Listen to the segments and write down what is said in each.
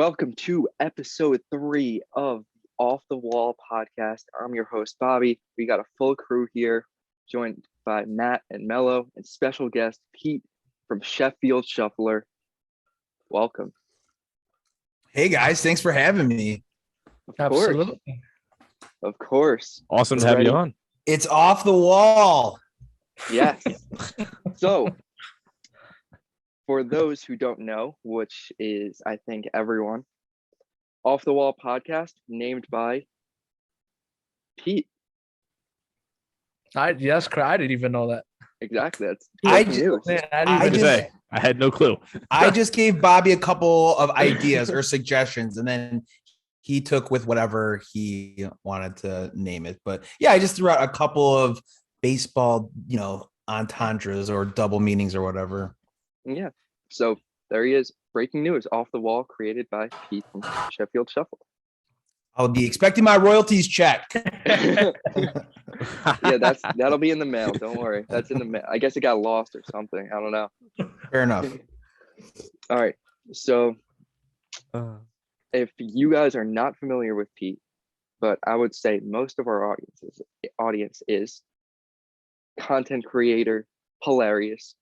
Welcome to episode 3 of Off the Wall podcast. I'm your host, Bobby. We got a full crew here, joined by Matt and Melo, and special guest Pete from Sheffield Shuffler. Welcome. Hey guys, thanks for having me. Absolutely. Of course. Awesome to have you on. It's off the wall. Yes. So, for those who don't know, which is, I think, everyone, Off the Wall podcast named by Pete. I didn't even know that. Exactly. That's I news. I had no clue. I just gave Bobby a couple of ideas or suggestions, and then he took with whatever he wanted to name it. But yeah, I just threw out a couple of baseball, entendres or double meanings or whatever. Yeah. So there he is. Breaking news. Off the Wall created by Pete from Sheffield Shuffle. I'll be expecting my royalties check. Yeah, that'll be in the mail. Don't worry. That's in the mail. I guess it got lost or something. I don't know. Fair enough. All right. So if you guys are not familiar with Pete, but I would say most of our audience is content creator, hilarious,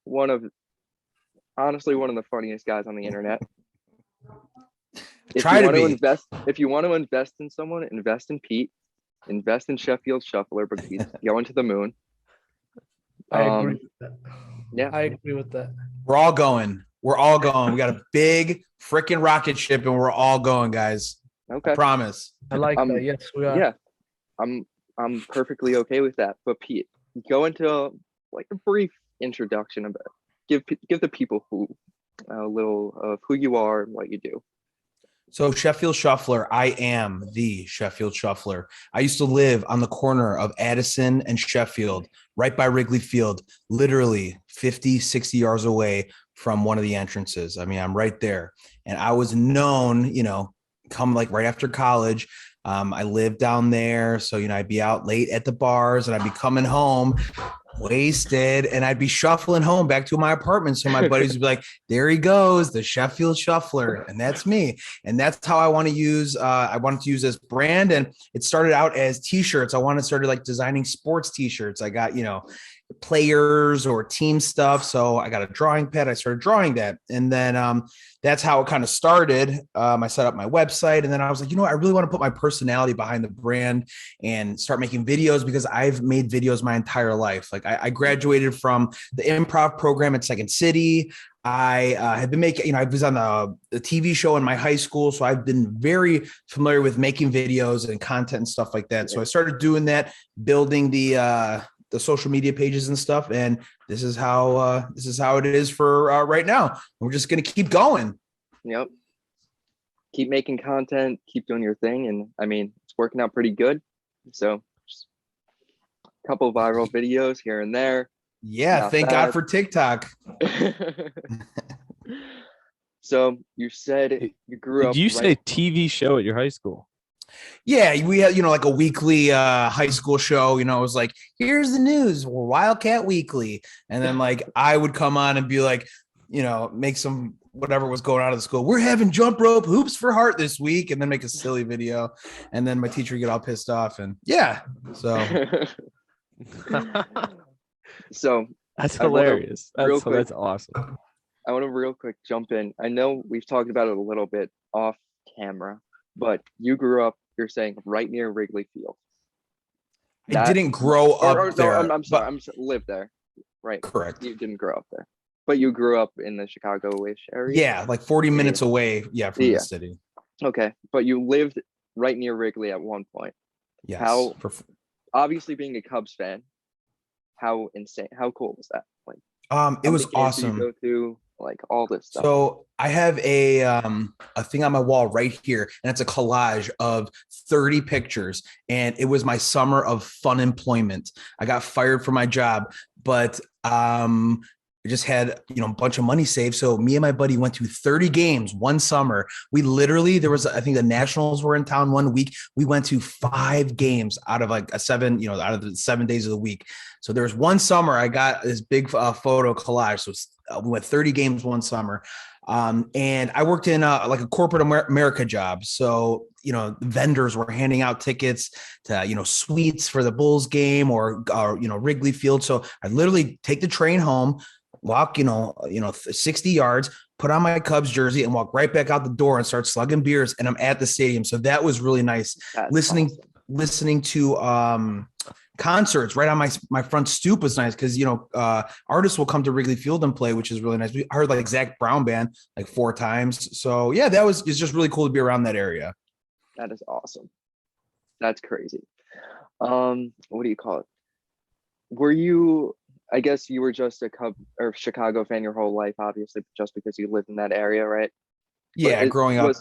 honestly one of the funniest guys on the internet. If you want to invest in someone, invest in Pete, invest in Sheffield Shuffler, because he's going to the moon. I agree with that. Yeah, I agree with that. We're all going. We got a big freaking rocket ship, and we're all going, guys. Okay. I promise. I like that. Yes, we are. Yeah, I'm perfectly okay with that. But Pete, go into a brief introduction about give the people a little of who you are and what you do. So Sheffield Shuffler, I am the Sheffield Shuffler. I used to live on the corner of Addison and Sheffield, right by Wrigley Field, literally 50, 60 yards away from one of the entrances. I mean, I'm right there. And I was known, come right after college. I lived down there. So, I'd be out late at the bars and I'd be coming home wasted, and I'd be shuffling home back to my apartment. So my buddies would be like, there he goes, the Sheffield Shuffler. And that's me. And that's how I wanted to use this brand. And it started out as t-shirts. I started designing sports t-shirts. I got, players or team stuff. So I got a drawing pad. I started drawing that. And then that's how it kind of started. I set up my website, and then I was like, I really want to put my personality behind the brand and start making videos, because I've made videos my entire life. I graduated from the improv program at Second City. I have been making, I was on the TV show in my high school. So I've been very familiar with making videos and content and stuff like that. So I started doing that, building the social media pages and stuff. And this is how it is for right now. We're just going to keep going. Yep. Keep making content, keep doing your thing. And I mean, it's working out pretty good. So just a couple of viral videos here and there. Yeah. Thank God for TikTok. So you said you grew up. Did you say TV show at your high school? Yeah, we had, a weekly high school show, it was like, here's the news, Wildcat Weekly. And then I would come on and be like, make some whatever was going on at the school. We're having jump rope hoops for heart this week, and then make a silly video. And then my teacher would get all pissed off. And yeah, so. So that's hilarious. That's awesome. I want to real quick jump in. I know we've talked about it a little bit off camera, but you grew up, you're saying, right near Wrigley Field. I didn't grow up there. I'm sorry. I'm lived there. Right. Correct. You didn't grow up there, but you grew up in the Chicago-ish area. Yeah, 40 minutes away. Yeah, from the city. Okay, but you lived right near Wrigley at one point. Yes. Obviously, being a Cubs fan, how cool was that? It was awesome. Go to all this stuff. So I have a thing on my wall right here, and it's a collage of 30 pictures. And it was my summer of fun employment. I got fired from my job, but We just had, a bunch of money saved. So me and my buddy went to 30 games one summer. We literally, I think the Nationals were in town one week. We went to 5 games out of like out of the 7 days of the week. So there was one summer I got this big photo collage. So we went 30 games one summer. And I worked in like a corporate America job. So, vendors were handing out tickets to, suites for the Bulls game or Wrigley Field. So I literally take the train home, walk, 60 yards, put on my Cubs jersey and walk right back out the door and start slugging beers. And I'm at the stadium. So that was really nice. That's Listening to concerts right on my front stoop was nice because artists will come to Wrigley Field and play, which is really nice. We heard like Zach Brown band like 4 times. So yeah, it's just really cool to be around that area. That is awesome. That's crazy. What do you call it? Were you, I guess you were just a Cub or Chicago fan your whole life, obviously, just because you lived in that area, right? Yeah, growing up.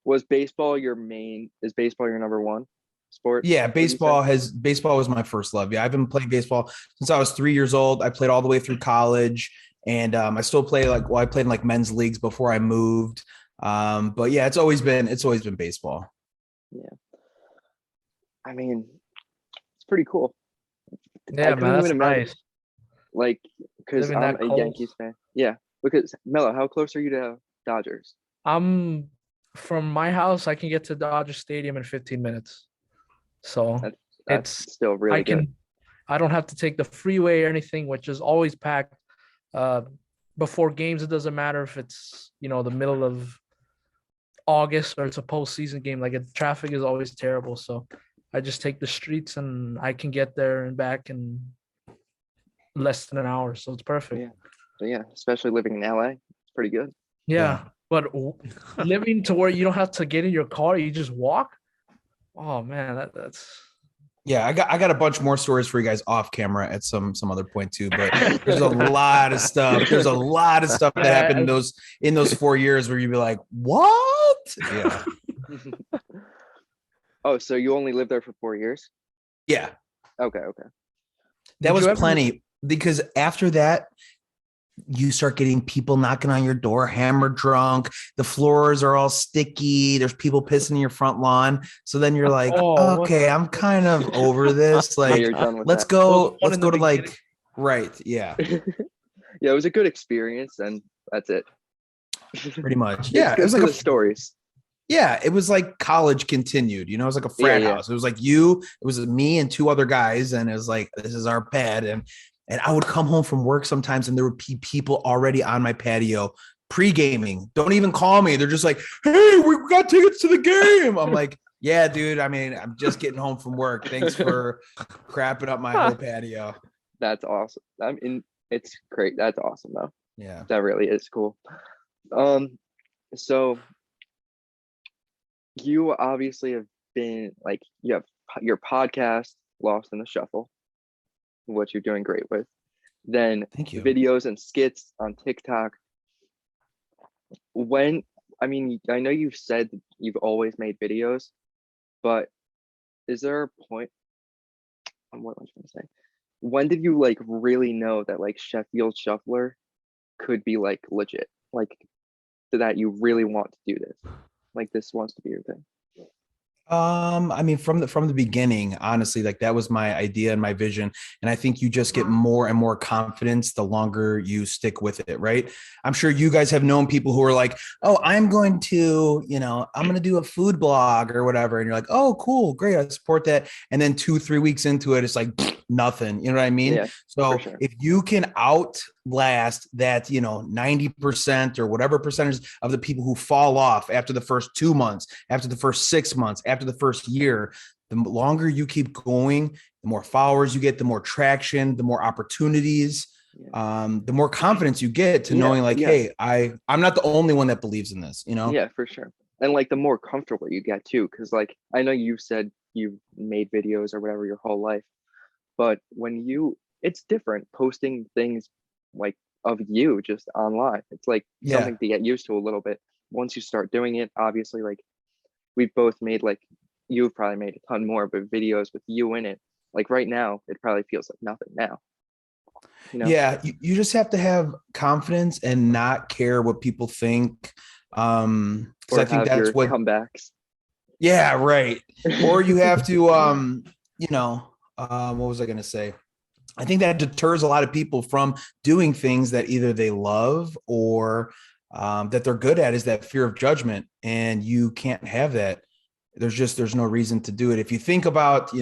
Was baseball is baseball your number one sport? Yeah, baseball was my first love. Yeah, I've been playing baseball since I was 3 years old. I played all the way through college, and I still play I played in like men's leagues before I moved. But yeah, it's always been baseball. Yeah, I mean, it's pretty cool. Yeah, man, that's nice. Like, because I'm a Yankees fan. Yeah, because Melo, how close are you to Dodgers? From my house, I can get to Dodger Stadium in 15 minutes. So that's still really good. I don't have to take the freeway or anything, which is always packed. Before games, it doesn't matter if it's the middle of August or it's a postseason game. Like traffic is always terrible. So I just take the streets and I can get there and back in less than an hour. So it's perfect. Yeah, especially living in LA, it's pretty good. Yeah. But living to where you don't have to get in your car, you just walk. Oh man, that's. Yeah, I got a bunch more stories for you guys off camera at some other point too. But there's a lot of stuff. There's a lot of stuff that happened in those 4 years where you'd be like, what? Yeah. Oh, so you only lived there for 4 years? Yeah. Okay. That was plenty because after that, you start getting people knocking on your door, hammered drunk. The floors are all sticky. There's people pissing in your front lawn. So then you're like, okay, I'm kind of over this. Like, let's go to like, right. Yeah. Yeah, it was a good experience and that's it. Pretty much. Yeah. It was like stories. Yeah. It was like college continued, it was like a frat house. It was like it was me and 2 other guys. And it was like, this is our pad. And I would come home from work sometimes and there would be people already on my patio pre-gaming. Don't even call me. They're just like, hey, we got tickets to the game. I'm like, yeah, dude. I mean, I'm just getting home from work. Thanks for crapping up my whole patio. That's awesome. I mean, it's great. That's awesome though. Yeah. That really is cool. So you obviously have been like, you have your podcast, Lost in the Shuffle, what you're doing great with. Then thank you. Videos and skits on TikTok. I know you've said you've always made videos, but is there a point, what was I trying to say? When did you like really know that like Sheffield Shuffler could be like legit? Like that you really want to do this? Like this wants to be your thing? I mean, from the beginning, honestly, like that was my idea and my vision. And I think you just get more and more confidence the longer you stick with it, right? I'm sure you guys have known people who are like, oh, I'm going to do a food blog or whatever. And you're like, oh, cool, great, I support that. And then 2-3 weeks into it, it's like nothing. You know what I mean? Yeah, so if you can outlast that, 90% or whatever percentage of the people who fall off after the first 2 months, after the first 6 months, after the first year, the longer you keep going, the more followers you get, the more traction, the more opportunities, the more confidence you get to knowing like, hey, I'm not the only one that believes in this, Yeah, for sure. And like the more comfortable you get too, because like I know you said you've made videos or whatever your whole life, but it's different posting things like of you just online. It's like something to get used to a little bit. Once you start doing it, obviously, like we've both made, like you've probably made a ton more, but videos with you in it, like right now, it probably feels like nothing now. You know? Yeah, you just have to have confidence and not care what people think. Because Or I think have that's your what. comebacks. Yeah, right. Or you have to, what was I going to say? I think that deters a lot of people from doing things that either they love or that they're good at, is that fear of judgment. And you can't have that. There's no reason to do it. If you think about,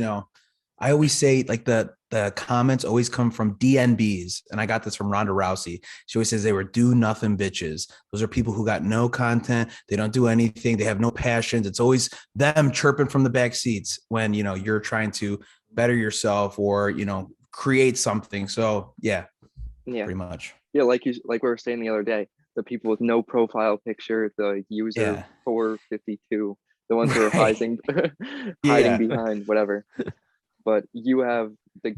I always say like the comments always come from DNBs. And I got this from Ronda Rousey. She always says they were do nothing bitches. Those are people who got no content. They don't do anything. They have no passions. It's always them chirping from the back seats when, you're trying to better yourself or, create something. So yeah, pretty much. Yeah. Like we were saying the other day, the people with no profile picture, the user 452, the ones who are hiding behind whatever. But you have the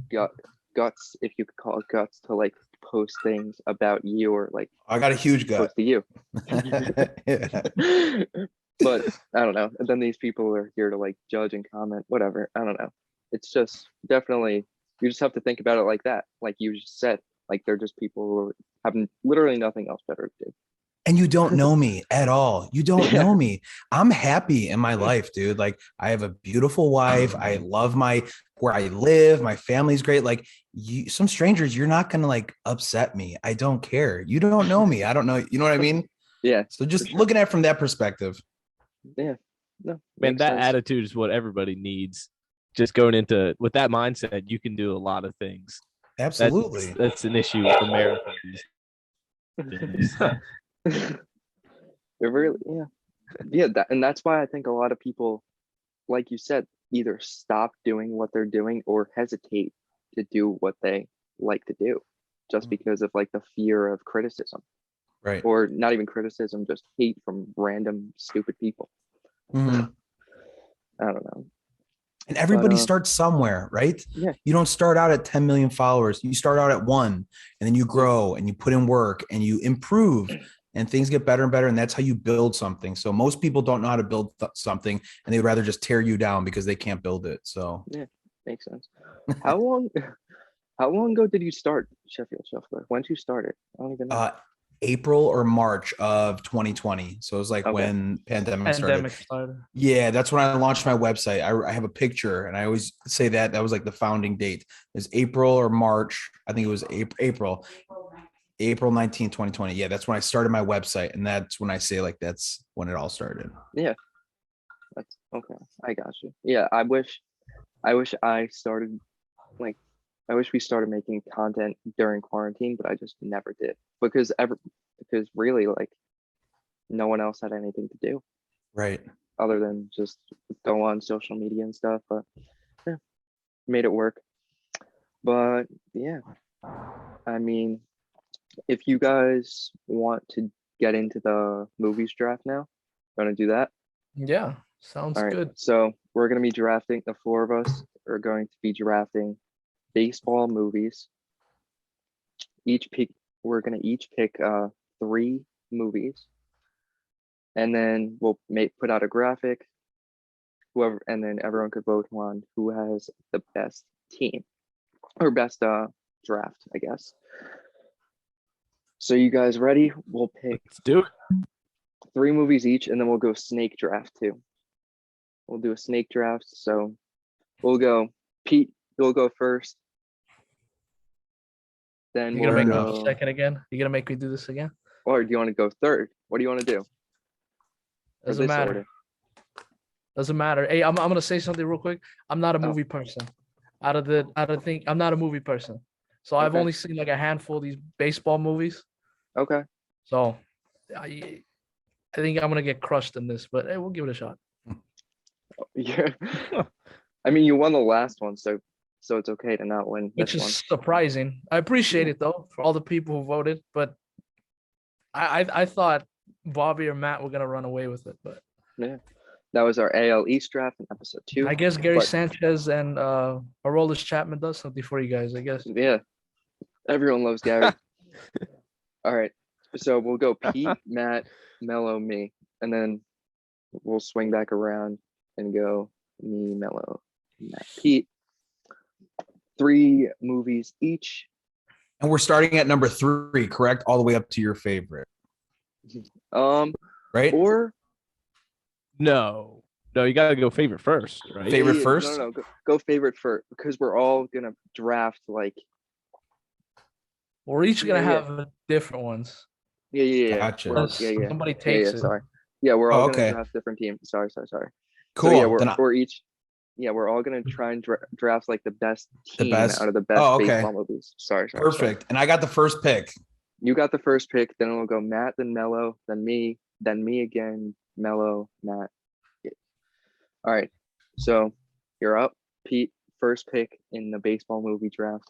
guts, if you could call it guts, to like post things about you or like I got a huge gut to you. But I don't know. And then these people are here to like judge and comment, whatever. I don't know. It's just definitely, you just have to think about it like that. Like you just said, like they're just people who have literally nothing else better to do. And you don't know me at all. You don't know me. I'm happy in my life, dude. Like I have a beautiful wife. I love where I live. My family's great. Like some strangers, you're not going to like upset me. I don't care. You don't know me. I don't know. You know what I mean? Yeah. So just looking at it from that perspective. Yeah. No, man, that attitude is what everybody needs. Just going into with that mindset, you can do a lot of things. Absolutely. That's an issue with America. It really, yeah. And that's why I think a lot of people, like you said, either stop doing what they're doing or hesitate to do what they like to do, just because of like the fear of criticism, right? Or not even criticism, just hate from random stupid people. Mm-hmm. I don't know. And everybody starts somewhere, right? Yeah. You don't start out at 10 million followers. You start out at 1, and then you grow and you put in work and you improve and things get better and better. And that's how you build something. So most people don't know how to build something, and they'd rather just tear you down because they can't build it. So yeah, makes sense. How long ago did you start Sheffield Shuffler? When did you start it? I don't even know. April or March of 2020. So it was like when pandemic started. Yeah, that's when I launched my website. I have a picture, and I always say that was like the founding date. It's April or March. I think it was April 19, 2020. Yeah, that's when I started my website. And that's when I say like that's when it all started. Yeah. That's okay. I got you. Yeah, I wish I started like I wish we started making content during quarantine, but I just never did because really like no one else had anything to do. Right. Other than just go on social media and stuff, but yeah, made it work. But yeah, I mean, if you guys want to get into the movies draft now, want to do that? Yeah, sounds good. So we're going to be drafting, the 4 of us are going to be drafting baseball movies. We're going to each pick 3 movies, and then we'll put out a graphic, and then everyone could vote on who has the best team or best draft, I guess. So you guys ready? We'll pick Let's do it. 3 movies each, and then we'll go snake draft too. We'll do a snake draft. So we'll go, Pete, you'll go first. Then you're gonna make me second again? You're gonna make me do this again? Or do you want to go third? What do you want to do? Doesn't matter. Order? Doesn't matter. Hey, I'm gonna say something real quick. I'm not a movie person. Out of think I'm not a movie person. So I've only seen like a handful of these baseball movies. Okay. So I think I'm gonna get crushed in this, but hey, we'll give it a shot. Yeah. I mean, you won the last one, so it's okay to not win. Which is surprising. I appreciate it though for all the people who voted, but I thought Bobby or Matt were gonna run away with it, but yeah. That was our AL East draft in episode 2. I guess Gary Sanchez and Aroldis Chapman does something for you guys, I guess. Yeah. Everyone loves Gary. All right. So we'll go Pete, Matt, Melo, me, and then we'll swing back around and go me, Melo, Matt, Pete. 3 movies each. And we're starting at number 3, correct? All the way up to your favorite, right? Or No, you gotta go favorite first, right? Favorite yeah, first? No, go favorite first because we're all gonna draft like. We're each gonna Yeah, yeah. have different ones. Yeah. Gotcha. We're all, Unless somebody yeah. takes it. Sorry. Yeah, we're all Oh, gonna okay. draft different teams. Sorry. Cool. So yeah, Then we're each. Yeah, we're all gonna try and draft like the best the team best. out of the best Oh, okay. baseball movies. Sorry. Perfect. And I got the first pick. You got the first pick. Then it'll go Matt, then Melo, then me again. Melo, Matt. Yeah. All right. So you're up, Pete. First pick in the baseball movie draft.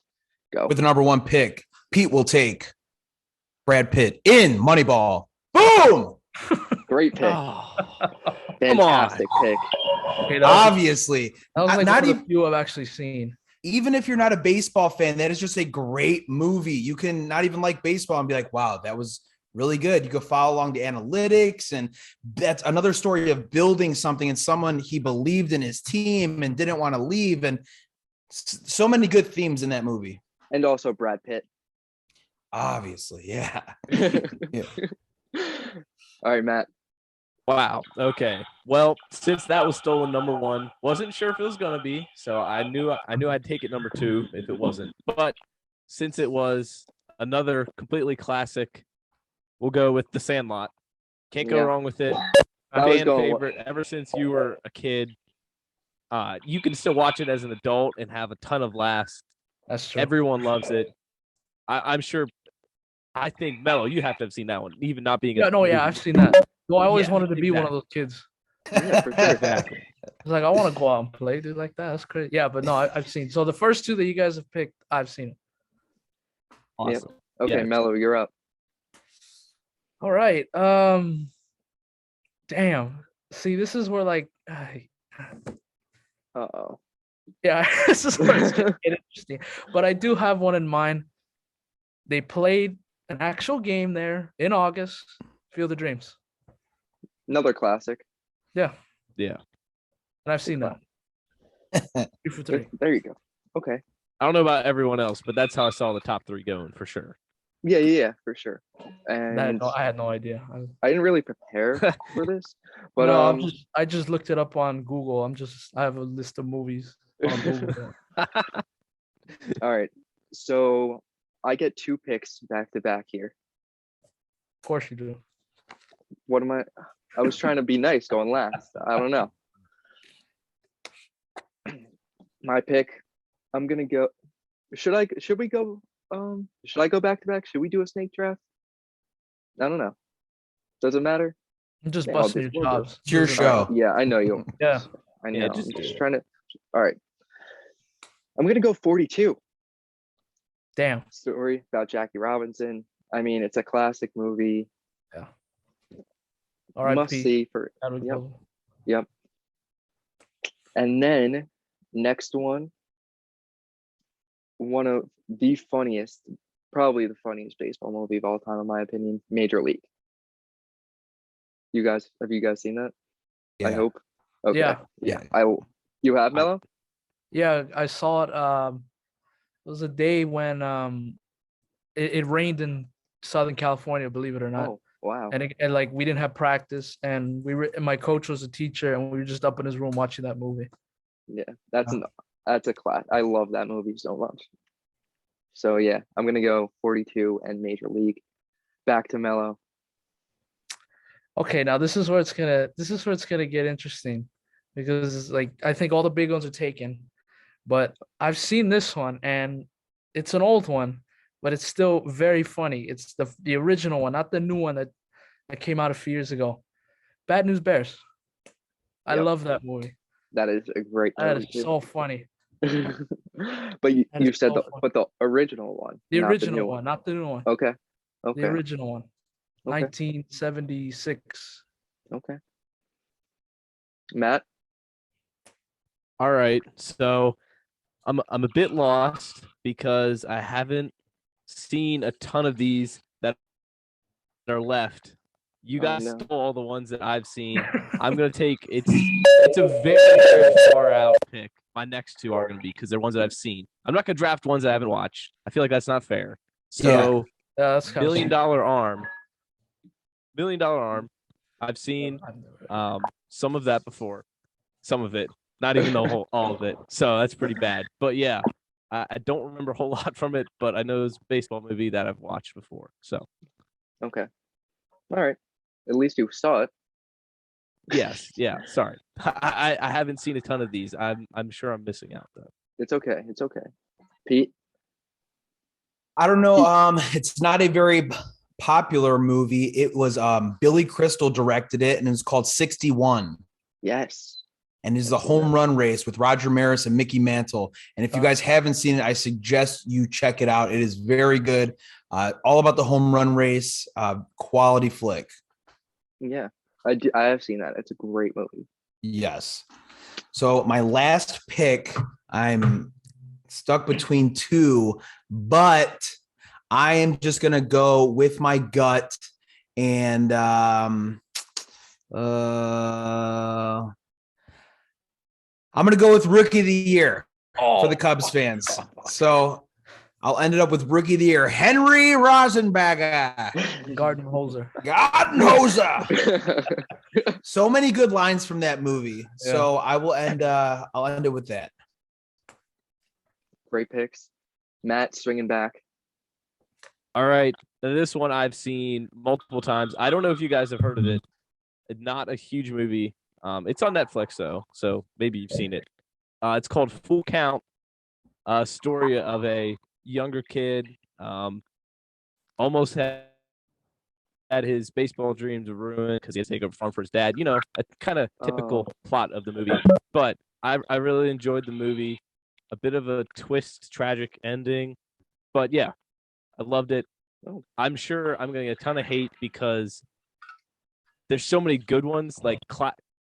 Go. With the number 1 pick, Pete will take Brad Pitt in Moneyball. Boom! Great pick. Oh, Fantastic pick. Okay, Obviously, that was like not one of even the few I've actually seen. even if you're not a baseball fan, that is just a great movie. You can not even like baseball and be like, wow, that was really good. You could follow along the analytics, and that's another story of building something and someone he believed in his team and didn't want to leave, and so many good themes in that movie. And also Brad Pitt. Obviously, yeah. All right, Matt. wow. Okay. Well, since that was stolen number 1, wasn't sure if it was gonna be, so I knew I'd take it number 2 if it wasn't. But since it was another completely classic, we'll go with The Sandlot. Can't go Yeah. wrong with it. That was Fan going- favorite ever since you were a kid. You can still watch it as an adult and have a ton of laughs. That's true. Everyone loves it. I'm sure. I think Melo, you have to have seen that one, even not being. I've seen that. Well, I always Yeah, wanted to be one of exactly. those kids. Yeah, for sure. Exactly. It's like I want to go out and play, dude. Like that. That's crazy. Yeah, but no, I've seen. So the first 2 that you guys have picked, I've seen. Awesome. Okay, Yeah. Mello, you're up. All right. Damn. See, this is where like, Uh-oh. yeah, this is where it's gonna get interesting. But I do have one in mind. They played an actual game there in August. Field of Dreams. Another classic. Yeah, Yeah. and I've seen that. 2 for 3. There you go. Okay. I don't know about everyone else, but that's how I saw the top 3 going for sure. Yeah, for sure. And I had no idea. I didn't really prepare for this, but no, I just looked it up on Google. I have a list of movies on Google. all right. So I get 2 picks back to back here. Of course you do. What am I? I was trying to be nice going last. I don't know. My pick. I'm gonna go. Should we go? Should I go back to back? Should we do a snake draft? I don't know. Does it matter? I'm just Yeah, I'll busting your do it. chops. It's your Doesn't show. matter. Yeah, I know you. Yeah. I know. Yeah, I'm just do just it. trying to. All right. I'm gonna go 42. Damn. Story about Jackie Robinson. I mean, it's a classic movie. All right, Must Pete. see for. That'll Yep. go. Yep. And then next one of the funniest, probably the funniest baseball movie of all time, in my opinion, Major League. Have you guys seen that? I Yeah. hope. Okay. Yeah. You have, Mello? Yeah, I saw it. It was a day when it rained in Southern California, believe it or not. Oh, wow. And like we didn't have practice, and and my coach was a teacher, and we were just up in his room watching that movie. Yeah, that's a class. I love that movie so much. So yeah, I'm gonna go 42 and Major League. Back to Mello. Okay, now this is where it's gonna get interesting, because like I think all the big ones are taken, but I've seen this one, and it's an old one, but it's still very funny. It's the original one, not the new one that came out a few years ago. Bad News Bears. I Yep. love that movie. That is a great That movie is so funny. But you That is said so funny. but the original one. The not original new one, not the new one. Okay. The Okay. original one. Okay. 1976. Okay. Matt? All right, so I'm a bit lost because I haven't seen a ton of these that are left. You Oh, guys no. stole all the ones that I've seen. I'm gonna take it's a very, very far out pick. My next 2 are gonna be because they're ones that I've seen. I'm not gonna draft ones that I haven't watched. I feel like that's not fair. So Yeah, that's kind Million Dollar Arm. Million Dollar Arm. I've seen some of that before. Some of it, not even all of it. So that's pretty bad. But yeah, I don't remember a whole lot from it, but I know it's a baseball movie that I've watched before. So Okay. All right. At least you saw it. yes, yeah. Sorry, I haven't seen a ton of these. I'm sure I'm missing out though. It's okay. It's okay. Pete. I don't know. It's not a very popular movie. It was Billy Crystal directed it, and it's called 61. Yes. And it's the home run race with Roger Maris and Mickey Mantle. And if you guys haven't seen it, I suggest you check it out. It is very good. All about the home run race, quality flick. Yeah, I have seen that. It's a great movie. Yes. So my last pick, I'm stuck between two, but I am just going to go with my gut. And I'm going to go with Rookie of the Year for the Cubs fans. So I'll end it up with Rookie of the Year, Henry Rosenberger. Garden Hoser. So many good lines from that movie. Yeah. So I will end. I'll end it with that. Great picks, Matt. Swinging back. All right, this one I've seen multiple times. I don't know if you guys have heard of it. Not a huge movie. It's on Netflix though, so maybe you've seen it. It's called Full Count. A story of a younger kid, almost had his baseball dreams ruined because he had to take over farm for his dad. You know, a kind of typical plot of the movie. But I really enjoyed the movie. A bit of a twist, tragic ending, but yeah, I loved it. I'm sure I'm gonna get a ton of hate because there's so many good ones, like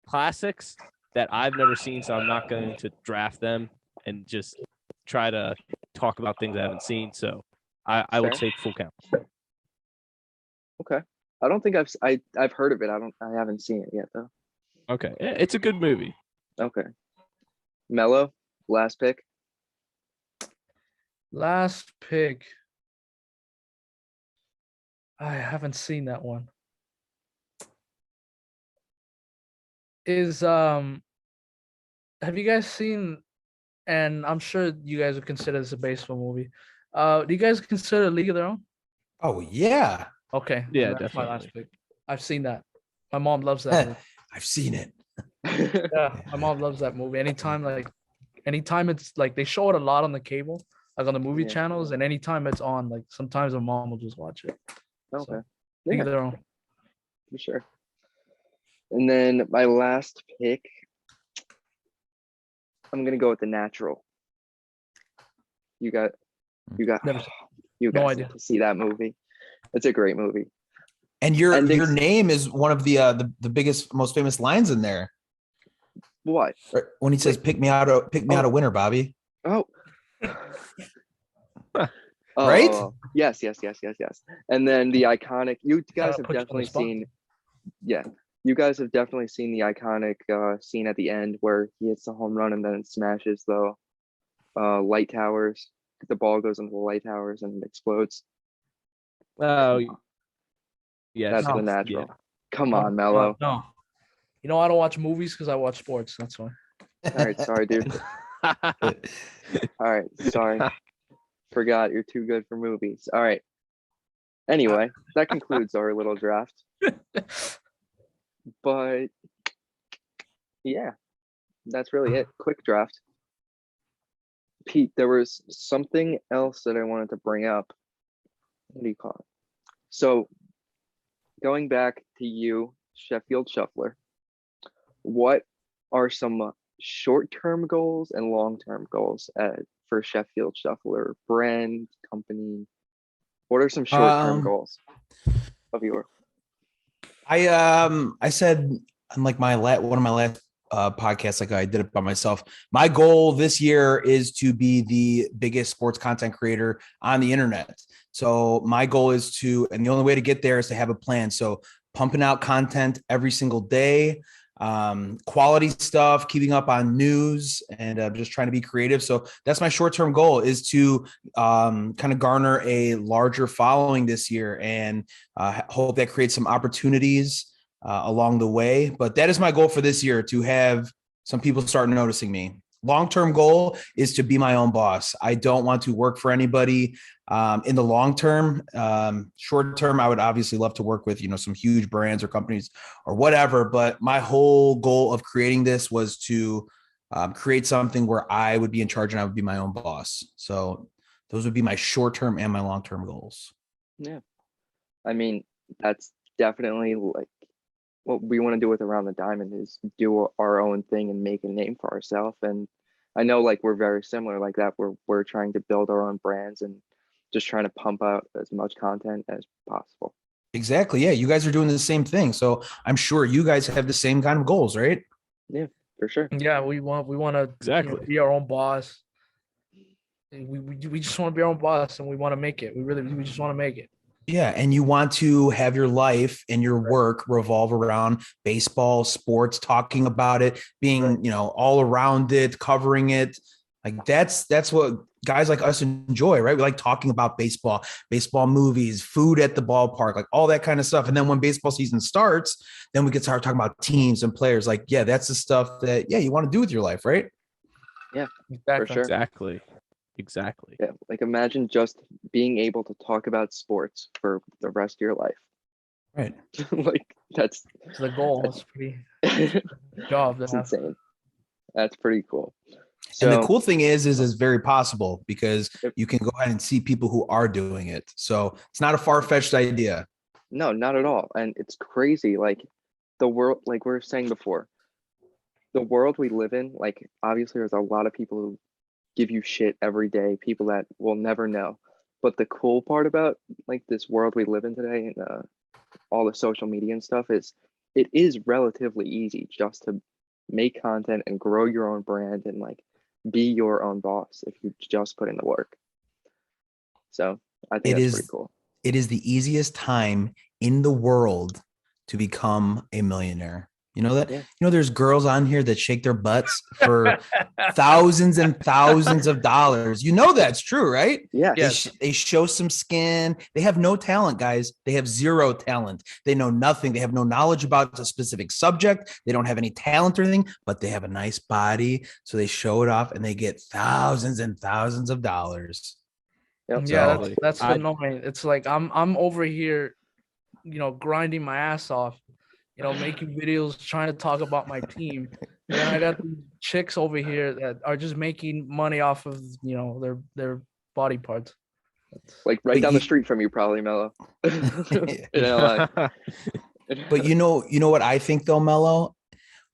classics that I've never seen, so I'm not going to draft them and just try to talk about things I haven't seen. So I would say Full Count. Okay. I don't think I've heard of it. I haven't seen it yet though. Okay. It's a good movie. Okay. Melo, last pick. Last pick. I haven't seen that one. Have you guys seen, and I'm sure you guys would consider this a baseball movie. Do you guys consider League of Their Own? Oh yeah. Okay. Yeah, that's definitely. my last pick. I've seen that. My mom loves that movie. I've seen it. Yeah, my mom loves that movie. Anytime it's like they show it a lot on the cable, like on the movie channels, and anytime it's on, like sometimes my mom will just watch it. Okay. So, League of Their Own. For sure. And then my last pick, I'm gonna go with The Natural. You guys no idea to see that movie. It's a great movie. And your name is one of the biggest, most famous lines in there. What? When he says, "Pick me out a winner, Bobby." Oh. Right? Yes. And then the iconic. You guys have definitely seen. Yeah, you guys have definitely seen the iconic scene at the end where he hits the home run and then it smashes the light towers. The ball goes into the light towers and it explodes. Oh, yes. That's The Natural. Yeah. Come on, Melo. No. You know, I don't watch movies because I watch sports. That's why. All right, sorry, dude. All right, sorry. Forgot you're too good for movies. All right. Anyway, that concludes our little draft. But yeah, that's really it. Quick draft. Pete, there was something else that I wanted to bring up. What do you call it? So going back to you, Sheffield Shuffler, what are some short-term goals and long-term goals for Sheffield Shuffler brand company? What are some short-term goals of yours? I said on like one of my last podcasts, like I did it by myself. My goal this year is to be the biggest sports content creator on the internet. So my goal is and the only way to get there is to have a plan. So pumping out content every single day, quality stuff, keeping up on news, and just trying to be creative. So that's my short-term goal, is to kind of garner a larger following this year, and hope that creates some opportunities along the way. But that is my goal for this year, to have some people start noticing me. Long-term goal is to be my own boss. I don't want to work for anybody in the long term. Short term, I would obviously love to work with, some huge brands or companies or whatever. But my whole goal of creating this was to create something where I would be in charge and I would be my own boss. So those would be my short-term and my long-term goals. Yeah. I mean, that's definitely like what we want to do with Around the Diamond, is do our own thing and make a name for ourselves. And I know like we're very similar like that. We're trying to build our own brands and just trying to pump out as much content as possible. Exactly. Yeah. You guys are doing the same thing. So I'm sure you guys have the same kind of goals, right? Yeah, for sure. Yeah, we want to Exactly. be our own boss. We just want to be our own boss, and we want to make it. We just want to make it. Yeah, and you want to have your life and your work revolve around baseball, sports, talking about it, being, all around it, covering it. Like that's what guys like us enjoy, right? We like talking about baseball movies, food at the ballpark, like all that kind of stuff. And then when baseball season starts, then we can start talking about teams and players. Like, yeah, that's the stuff that, you want to do with your life, right? Yeah, Exactly. for sure. Exactly. Yeah, like imagine just being able to talk about sports for the rest of your life. Right. Like that's the goal. It's pretty job. That's insane. That's pretty cool. So, and the cool thing is very possible, because you can go ahead and see people who are doing it. So it's not a far-fetched idea. No, not at all. And it's crazy. Like the world, like we were saying before, the world we live in, like obviously there's a lot of people who give you shit every day, people that will never know. But the cool part about like this world we live in today, and all the social media and stuff, is it is relatively easy just to make content and grow your own brand and like be your own boss if you just put in the work. So I think that's pretty cool. It is the easiest time in the world to become a millionaire. You know that? Yeah. There's girls on here that shake their butts for thousands and thousands of dollars. That's true, right? Yeah. They show some skin. They have no talent, guys. They have zero talent. They know nothing. They have no knowledge about a specific subject. They don't have any talent or anything, but they have a nice body. So they show it off and they get thousands and thousands of dollars. Yep. Yeah, that's annoying. It's like I'm over here, grinding my ass off, making videos, trying to talk about my team. And then I got these chicks over here that are just making money off of, their body parts. Like right down the street from you, probably, Melo. But you know what I think though, Melo?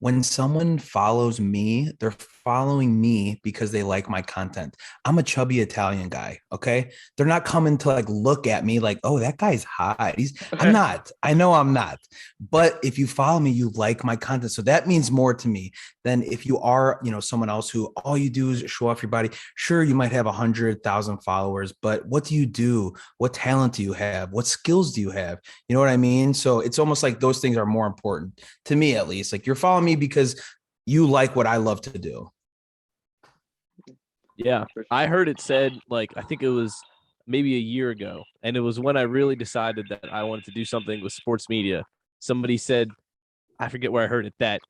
When someone follows me, they're following me because they like my content. I'm a chubby Italian guy. Okay. They're not coming to like look at me like, oh, that guy's hot. I'm not. I know I'm not. But if you follow me, you like my content. So that means more to me than if you are, someone else who all you do is show off your body. Sure, you might have 100,000 followers, but what do you do? What talent do you have? What skills do you have? You know what I mean? So it's almost like those things are more important to me, at least. Like you're following me because you like what I love to do. Yeah, I heard it said, like, I think it was maybe a year ago, and it was when I really decided that I wanted to do something with sports media. Somebody said, I forget where I heard it, that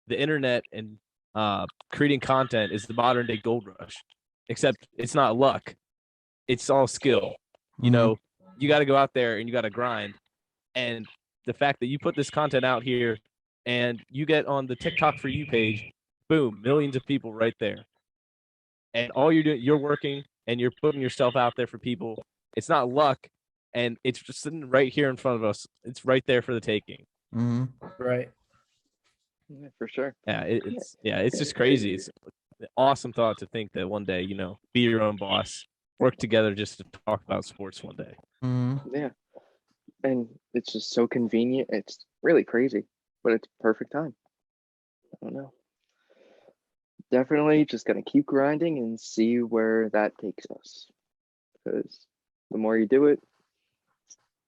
the internet and creating content is the modern day gold rush, except it's not luck. It's all skill. You got to go out there and you got to grind. And the fact that you put this content out here and you get on the TikTok for you page, boom, millions of people right there. And all you're doing, you're working and you're putting yourself out there for people. It's not luck, and it's just sitting right here in front of us. It's right there for the taking. Mm-hmm. Right. Yeah, for sure. Yeah, it's just crazy. It's an awesome thought to think that one day, be your own boss, work together just to talk about sports one day. Mm-hmm. Yeah. And it's just so convenient. It's really crazy, but it's perfect time. I don't know. Definitely just gonna keep grinding and see where that takes us. Because the more you do it,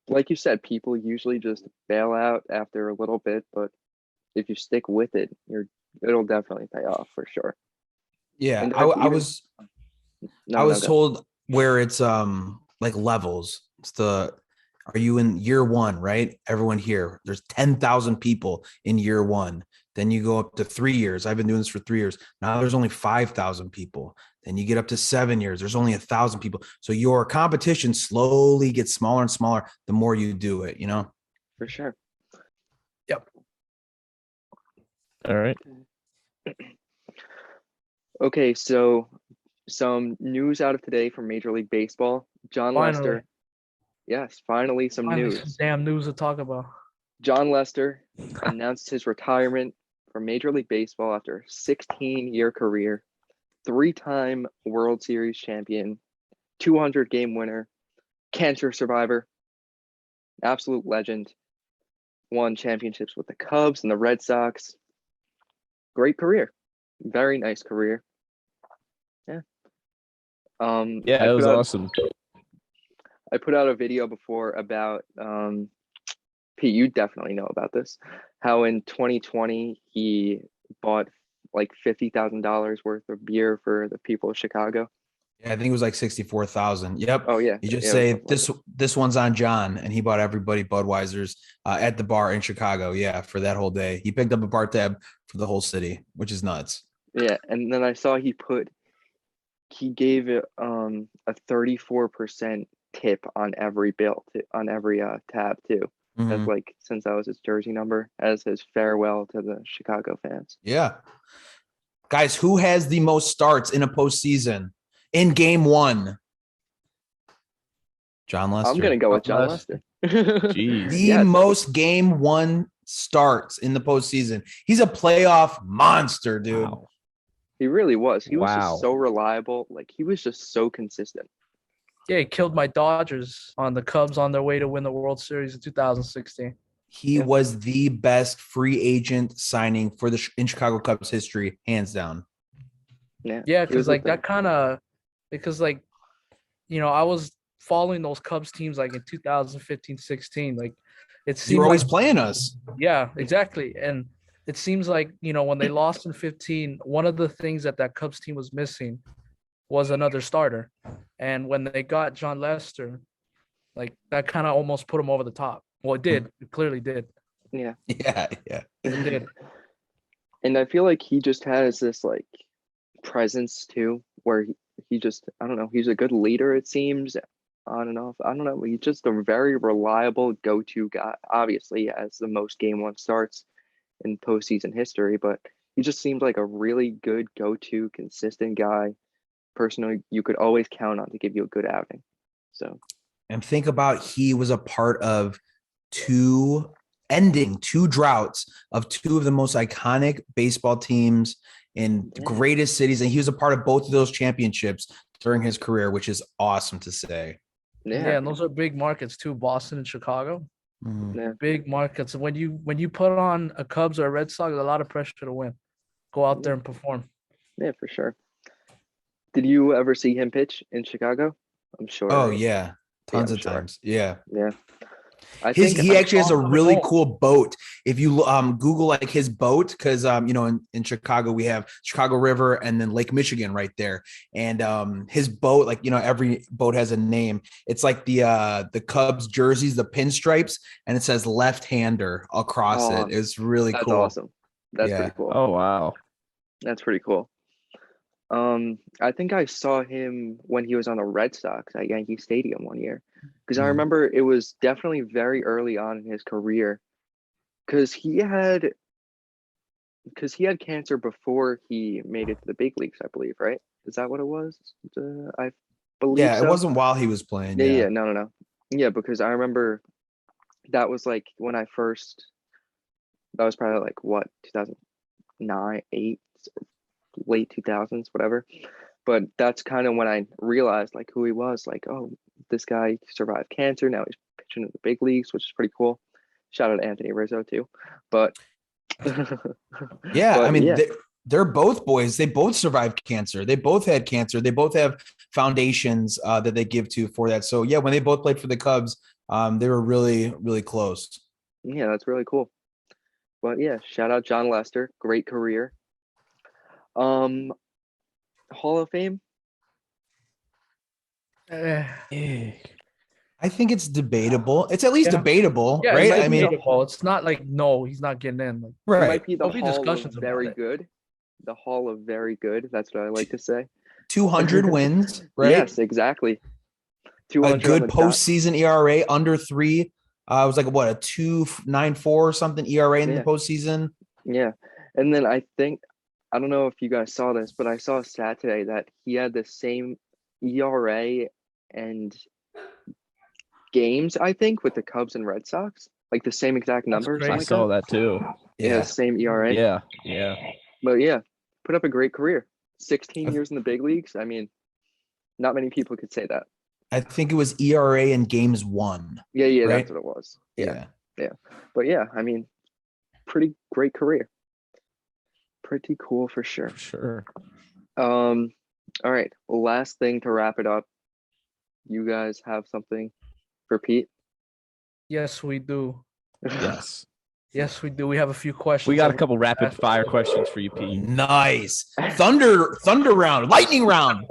like you said, people usually just bail out after a little bit, but if you stick with it, it'll definitely pay off for sure. Yeah, And I even- was no, I was go. told where it's like levels. It's are you in year one, right? Everyone here, there's 10,000 people in year one. Then you go up to 3 years. I've been doing this for 3 years. Now there's only 5,000 people. Then you get up to 7 years. There's only 1,000 people. So your competition slowly gets smaller and smaller the more you do it, you know? For sure. Yep. All right. Okay, so some news out of today from Major League Baseball. Jon Finally. Lester. Yes, finally some Finally, some news. damn news to talk about. Jon Lester announced his retirement from Major League Baseball after a 16-year career, 3-time World Series champion, 200-game winner, cancer survivor, absolute legend, won championships with the Cubs and the Red Sox. Great career. Very nice career. Yeah. Yeah, it was awesome. I put out a video before about Pete, you definitely know about this. How in 2020 he bought like $50,000 worth of beer for the people of Chicago. Yeah, I think it was like 64,000. Yep. Oh yeah. You just Yeah, say this one's on John, and he bought everybody Budweiser's at the bar in Chicago. Yeah, for that whole day, he picked up a bar tab for the whole city, which is nuts. Yeah, and then I saw he gave it a 34% tip on every bill on every tab too. That's Mhm. like since that was his jersey number as his farewell to the Chicago fans. Yeah, guys, who has the most starts in a postseason in game one? Jon Lester. I'm gonna go with Jon Lester. Jeez. The Yes. most game one starts in the postseason. He's a playoff monster, dude. Wow. He really was. He was Wow. just so reliable. Like he was just so consistent. Yeah, he killed my Dodgers on the Cubs on their way to win the World Series in 2016. He Yeah. was the best free agent signing for in Chicago Cubs history, hands down. Yeah. Yeah, he because was the like that thing. kind of, because like, I was following those Cubs teams like in 2015, 16. Like it You seemed were always like, playing us. yeah, exactly. And it seems like, when they lost in 15, one of the things that Cubs team was missing was another starter. And when they got Jon Lester, like that kind of almost put him over the top. Well, it did. It clearly did. Yeah. Yeah. It did. And I feel like he just has this like presence too, where he just, I don't know, he's a good leader, it seems, on and off. I don't know. He's just a very reliable go-to guy. Obviously, as the most game one starts in postseason history, but he just seemed like a really good go-to, consistent guy. Personally, you could always count on to give you a good outing. So, And think about he was a part of ending two droughts of two of the most iconic baseball teams in the greatest cities. And he was a part of both of those championships during his career, which is awesome to say. Yeah, and those are big markets too, Boston and Chicago. Mhm. Big markets. When you put on a Cubs or a Red Sox, a lot of pressure to win. Go out there and perform. Yeah, for sure. Did you ever see him pitch in Chicago? I'm sure. Oh yeah, tons I'm of sure. times. Yeah. Yeah. He actually has a really home. cool boat. If you Google like his boat, because in Chicago we have Chicago River and then Lake Michigan right there, and his boat, like every boat has a name. It's like the Cubs jerseys, the pinstripes, and it says left-hander across it. It's really That's cool. awesome. That's pretty cool. Oh wow. That's pretty cool. I think I saw him when he was on the Red Sox at Yankee Stadium one year, because I remember it was definitely very early on in his career, because he had cancer before he made it to the big leagues, I believe, right? Is that what it was? I believe Yeah, so. it wasn't while he was playing. Yeah, no. Yeah, because I remember that was like when that was probably like what, 2009, 8, late 2000s, whatever. But that's kind of when I realized like who he was. Like, oh, this guy survived cancer. Now he's pitching in the big leagues, which is pretty cool. Shout out to Anthony Rizzo too. But yeah, but I mean, yeah. they're both boys. They both survived cancer. They both had cancer. They both have foundations that they give to for that. So yeah, when they both played for the Cubs, they were really, really close. Yeah, that's really cool. But yeah, shout out Jon Lester, great career. Hall of Fame. Eh, I think it's debatable. It's at least Yeah. debatable, yeah, right? it's I mean, debatable. It's not like no, he's not getting in. Like It right. might be the There'll be Hall of discussions about Very it. Good. The Hall of Very Good. That's what I like to say. 200 wins, right? Yes, exactly. A 200 on good the dot. postseason ERA under 3. It was like what, a 2.94 or something ERA in the Yeah. postseason. Yeah. And then I don't know if you guys saw this, but I saw a stat today that he had the same ERA and games, I think, with the Cubs and Red Sox. Like the same exact number. or great. something I like saw that too. Yeah, Yeah. same ERA. Yeah, yeah. But yeah, put up a great career. 16 years in the big leagues. I mean, not many people could say that. I think it was ERA in games won. Yeah, Right? that's what it was. Yeah. But yeah, I mean, pretty great career. Pretty cool for sure. For sure. All right. Last thing to wrap it up. You guys have something for Pete? yes, we do. Yes. Yes, we do. We have a few questions. We got a that couple rapid fire questions for you, Pete. Nice. Thunder round, lightning round.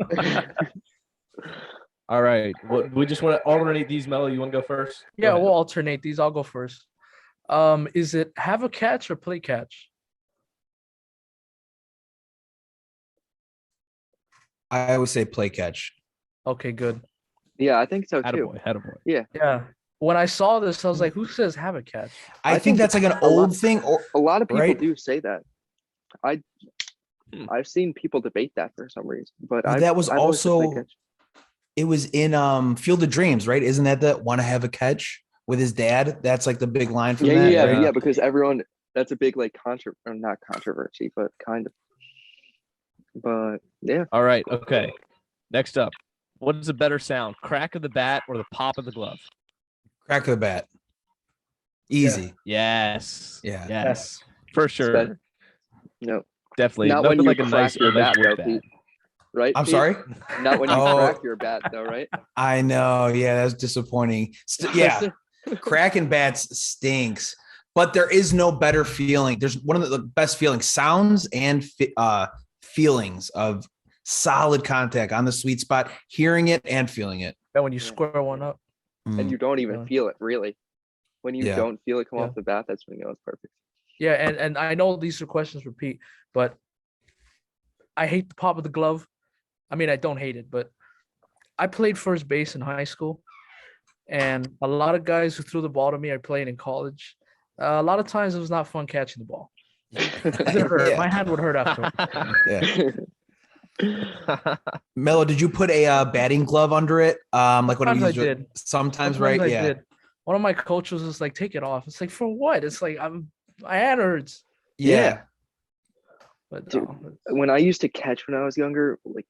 All right. Well, we just want to alternate these, Melo. You want to go first? Go Yeah, ahead. we'll alternate these. I'll go first. Is it have a catch or play catch? I would say play catch. Okay, good. Yeah, I think so too. Attaboy. Yeah. When I saw this, I was like, who says have a catch? I think think that's like an a lot- old thing. Or A lot of people Right. do say that. I've seen people debate that for some reason, but Well, that was I've always said play also- catch. it was in Field of Dreams, right? Isn't that the want to have a catch with his dad? That's like the big line from that. Yeah, right? because everyone that's a big like not controversy, but kind of. But yeah, All right. Okay. Next up. What is a better sound? Crack of the bat or the pop of the glove? Crack of the bat. Easy. Yes. Yeah. Yes. For sure. better. no, Definitely. not Nothing when you like a crack nice your bat, wood though, bat. Pete. Right? I'm Pete? sorry. Not when you Oh. crack your bat, though, right? I know. Yeah, that's disappointing. Yeah, cracking bats stinks, but there is no better feeling. There's one of the best feelings, sounds and feelings of solid contact on the sweet spot, hearing it and feeling it. Then when you Yeah. square one up. And you don't even Yeah. feel it really. When you Yeah. don't feel it come Yeah. off the bat, that's when you know it's perfect. Yeah, and I know these are questions for Pete, but I hate the pop of the glove. I mean, I don't hate it, but I played first base in high school, and a lot of guys who threw the ball to me are playing in college. A lot of times it was not fun catching the ball. It hurt. Yeah. My hand would hurt after. Yeah. Melo, did you put a batting glove under it? Like when Sometimes I you did. Sometimes, Sometimes right? I Yeah. did. One of my coaches was like, "Take it off." It's like, for what? It's like my hand hurts. Yeah. But Dude. no, When I used to catch when I was younger, like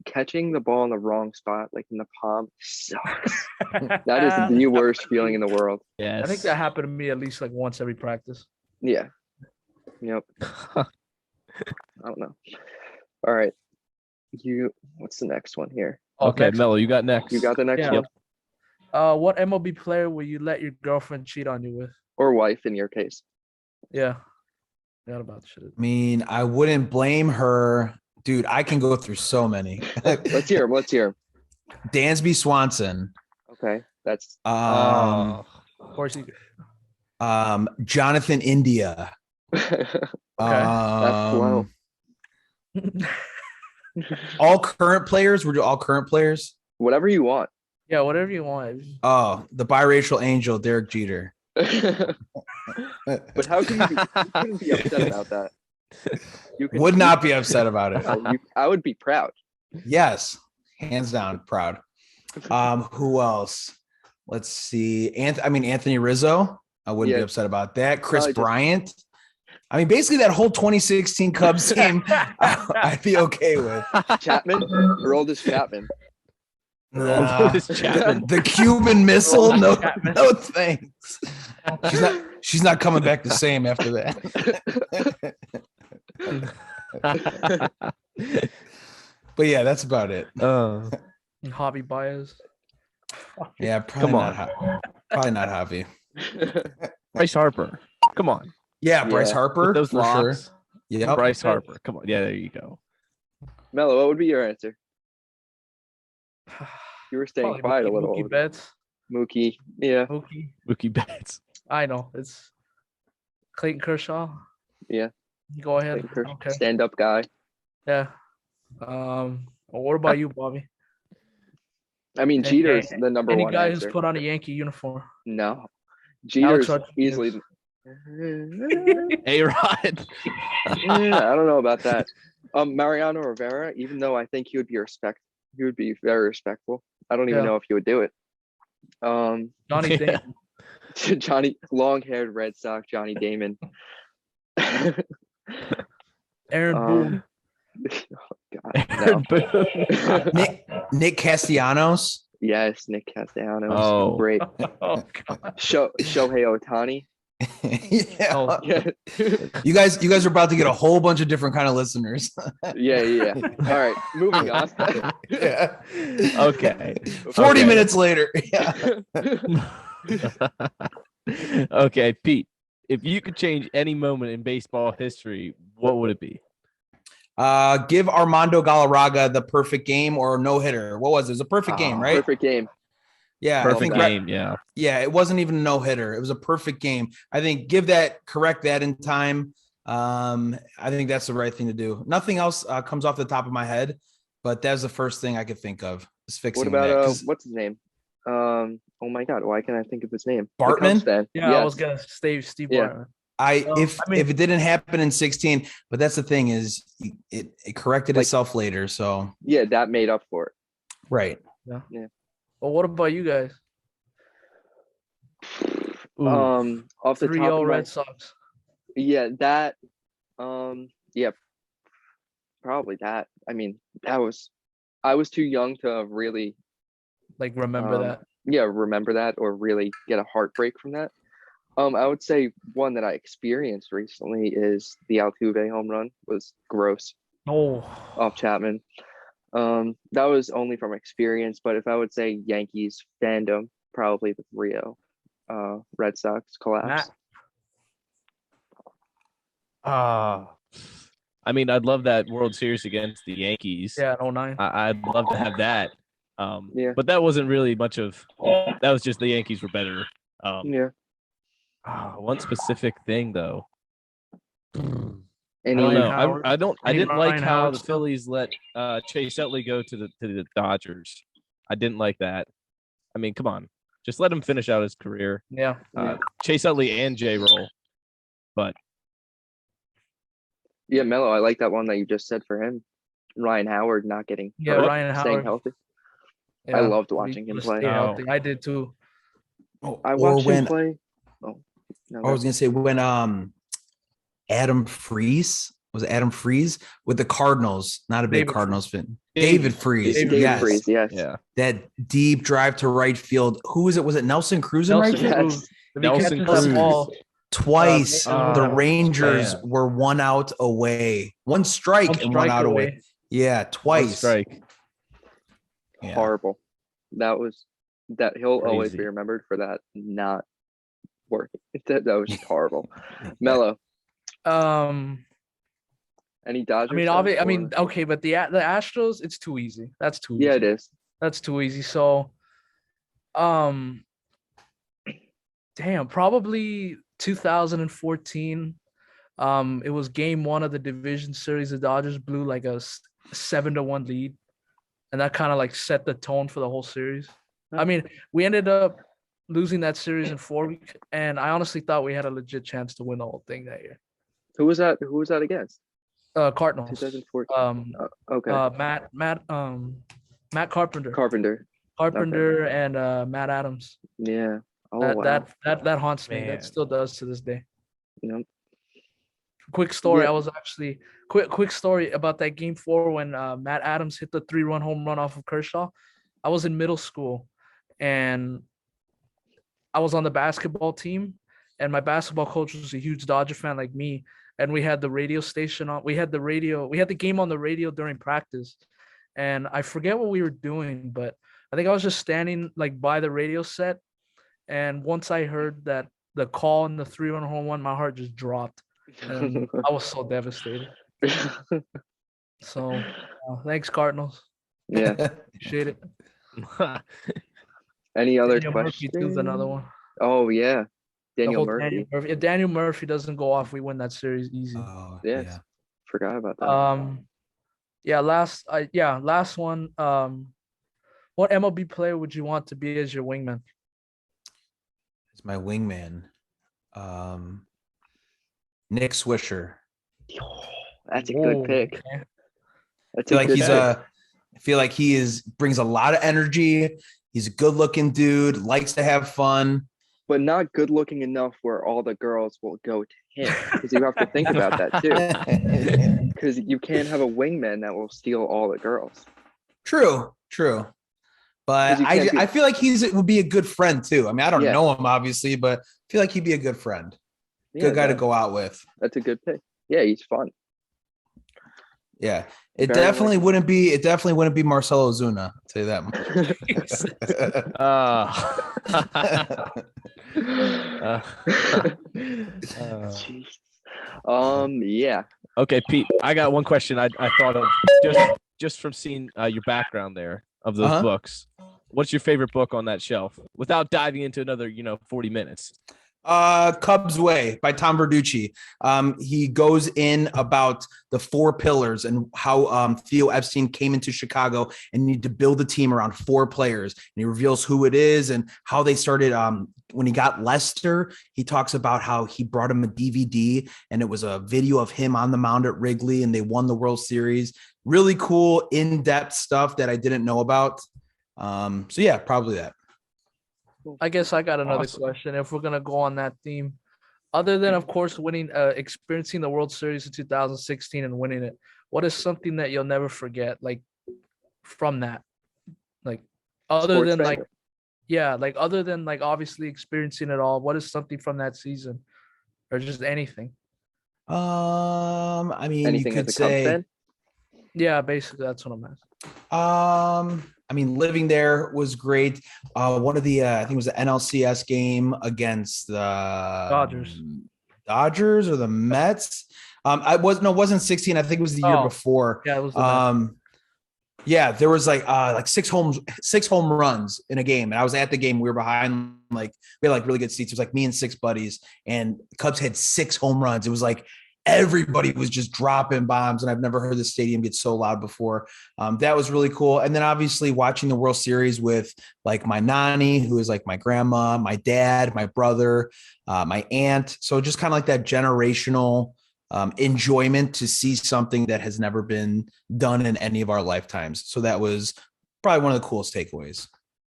catching the ball in the wrong spot, like in the palm, sucks. That is the worst feeling in the world. Yes. I think that happened to me at least like once every practice. Yeah. Yep. I don't know. All right. What's the next one here? Oh, Okay, next- Melo, you got next. You got the next Yeah. one? What MLB player will you let your girlfriend cheat on you with? Or wife in your case. Yeah. Forgot about shit. I mean, I wouldn't blame her. Dude, I can go through so many. Let's hear him. Let's hear him. Dansby Swanson. Okay. That's Of course, you. Jonathan India. that's low. All current players. We're all current players. Whatever you want. Yeah, whatever you want. Oh, the biracial angel, Derek Jeter. But how can you couldn't be upset about that? You could, Would not be upset about it. I would be proud. Yes, hands down, proud. Who else? Let's see. Anthony Rizzo. I wouldn't be Yeah. upset about that. Chris Probably just- Bryant. I mean, basically that whole 2016 Cubs team, I'd be okay with. Chapman? Or oldest Chapman? Nah. This Chapman. The Cuban Missile. No, Chapman. no thanks. She's not coming back the same after that. But yeah, that's about it. Hobby bias. Yeah, probably Come on. probably not Javi. Bryce Harper. Come on. Yeah, Bryce Yeah. Harper With those for sure. locks. Yep. Bryce Harper. Come on. Yeah, there you go. Melo, what would be your answer? You were staying Probably quiet a little. Mookie over there. Betts. Mookie. Yeah. Mookie Betts. I know it's Clayton Kershaw. Yeah. Go ahead. I don't care. Stand-up guy. Yeah. Well, what about you, Bobby? I mean, Jeter's the number Any one guy answer. who's put on a Yankee uniform. No. Jeter's Rodriguez. easily. A-Rod. I don't know about that. Mariano Rivera, even though I think he would be very respectful. I don't even know if he would do it. Johnny Damon. Johnny, long-haired Red Sox, Johnny Damon. Aaron Boone. God, no. Nick Castellanos. Yes, Nick Castellanos. Oh. Great. Oh God. Shohei Ohtani. Yeah. Oh. Yeah. You guys are about to get a whole bunch of different kind of listeners. Yeah. All right, moving on. Yeah. Okay. 40 Okay. minutes later. Yeah. Okay, Pete. If you could change any moment in baseball history, what would it be? Give Armando Galarraga the perfect game or no hitter. What was it? It was a perfect game, right? Perfect game. Yeah, Perfect I think game, yeah. Yeah, it wasn't even a no hitter. It was a perfect game. I think correct that in time. I think that's the right thing to do. Nothing else comes off the top of my head, but that's the first thing I could think of is fixing What about that. 'Cause what's his name? Oh my God, why can't I think of his name? The Bartman? Cubs fan. Yeah, Yes. I was gonna Steve Yeah. Bartman. if I mean- it didn't happen in 16, but that's the thing is it corrected itself later. So Yeah, that made up for it. right. Well, what about you guys? Off the top 3-0 of my Red Sox. yeah, that yeah, probably that. I mean, I was too young to really Like, remember that? remember that or really get a heartbreak from that. I would say one that I experienced recently is the Altuve home run was gross Oh, off Chapman. That was only from experience, but if I would say Yankees fandom, probably the Rio Red Sox collapse. I mean, I'd love that World Series against the Yankees. yeah, 09. I'd love to have that. Yeah. But that wasn't really much of. That was just the Yankees were better. Yeah. One specific thing though. I Any don't know. Howard. I didn't Ryan like how Howard the stuff? Phillies let Chase Utley go to the Dodgers. I didn't like that. I mean, come on, just let him finish out his career. Yeah. Chase Utley and J Roll, but Yeah, Melo, I like that one that you just said for him. Ryan Howard not getting hurt, Ryan staying Howard. healthy. Yeah, I loved watching him just play. stay healthy. I did too. I Or watched him when play. Oh, no, I was gonna say when Adam Freese with the Cardinals, not a big David Cardinals fan. David David Freese, David yes. Freese, yes. yeah, That deep drive to right field. Who was it? Was it Nelson Cruz in right Nelson field? Cruz. If he Nelson catches that Cruz. ball, Twice Nathan the Wood. Rangers man. were 1 out away, 1 strike one and 1 strike out away. away. Yeah, one twice. strike. Yeah. Horrible. That he'll always be Crazy. remembered for that not working. That was just horrible. Mello, any Dodgers? I mean, okay, but the Astros, it's too easy. That's too easy. yeah, it is. That's too easy. So, damn, probably 2014. It was game 1 of the division series. The Dodgers blew like a 7-1 lead, and that kind of like set the tone for the whole series. I mean, we ended up losing that series in 4 weeks, and I honestly thought we had a legit chance to win the whole thing that year. Who was that against? Cardinals. 2014. Okay. Matt Carpenter. Carpenter. And Matt Adams. Yeah. Oh, that, wow. that haunts me. Man. That still does to this day. Yep. Quick story. Yeah. I was actually quick story about that game 4 when Matt Adams hit the 3-run home run off of Kershaw. I was in middle school, and I was on the basketball team, and my basketball coach was a huge Dodger fan like me. And we had the radio station on. We had the game on the radio during practice, and I forget what we were doing, but I think I was just standing like by the radio set. And once I heard that the call and the 3-run home run, my heart just dropped, and I was so devastated. So, thanks, Cardinals. Yeah. Appreciate it. Any other Daniel Murphy questions? too's another one. Oh yeah, Daniel Murphy. Daniel Murphy. If Daniel Murphy doesn't go off, we win that series easy. Oh, Yes. yeah. Forgot about that. Last one. What MLB player would you want to be as your wingman? It's my wingman. Nick Swisher. That's a good pick. Okay. That's I feel like he brings a lot of energy. He's a good-looking dude, likes to have fun. But not good looking enough where all the girls will go to him. Because you have to think about that too. Because you can't have a wingman that will steal all the girls. True. But I feel like would be a good friend too. I mean, I don't know him obviously, but I feel like he'd be a good friend. Good guy to go out with. That's a good pick. Yeah, he's fun. Yeah. It definitely wouldn't be Marcelo Ozuna, I'll tell you that much. Yeah. Okay, Pete, I got one question I thought of just from seeing your background there of those books. What's your favorite book on that shelf? Without diving into another, 40 minutes. Cubs Way by Tom Verducci. He goes in about the 4 pillars and how Theo Epstein came into Chicago and needed to build a team around 4 players. And he reveals who it is and how they started. When he got Lester, he talks about how he brought him a DVD and it was a video of him on the mound at Wrigley and they won the World Series. Really cool, in-depth stuff that I didn't know about. So yeah, probably that. I guess I got another question. If we're gonna go on that theme, other than of course winning, experiencing the World Series in 2016 and winning it, what is something that you'll never forget? Like from that, like other than obviously experiencing it all, what is something from that season, or just anything? I mean, anything you could as a Cubs say, fan? Yeah, basically that's what I'm asking. I mean, living there was great. One of the, I think it was the NLCS game against the Dodgers or the Mets. It wasn't 16. I think it was the year before. Yeah, it was the Mets. Yeah, there was like six home runs in a game. And I was at the game. We were behind, we had really good seats. It was like me and 6 buddies and Cubs had 6 home runs. It was like, everybody was just dropping bombs, and I've never heard the stadium get so loud before. That was really cool. And then obviously watching the World Series with like my nanny, who is like my grandma, my dad, my brother, my aunt. So just kind of like that generational enjoyment to see something that has never been done in any of our lifetimes. So that was probably one of the coolest takeaways.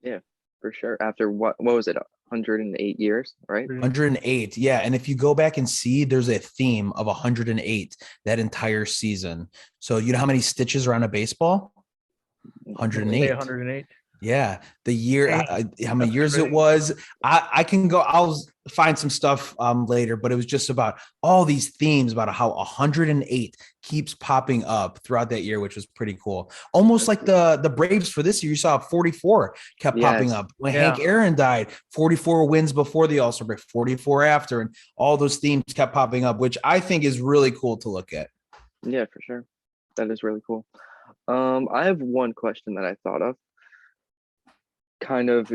Yeah, for sure. After what was it? 108 years, right? 108. Yeah. And if you go back and see, there's a theme of 108 that entire season. So you know how many stitches are on a baseball? 108. 108. Yeah. The year, how many years it was. I can go, I'll find some stuff later, but it was just about all these themes about how 108 keeps popping up throughout that year, which was pretty cool. Almost like the Braves for this year, you saw 44 kept popping up. When Hank Aaron died, 44 wins before the All-Star break, 44 after, and all those themes kept popping up, which I think is really cool to look at. Yeah, for sure. That is really cool. I have one question that I thought of. Kind of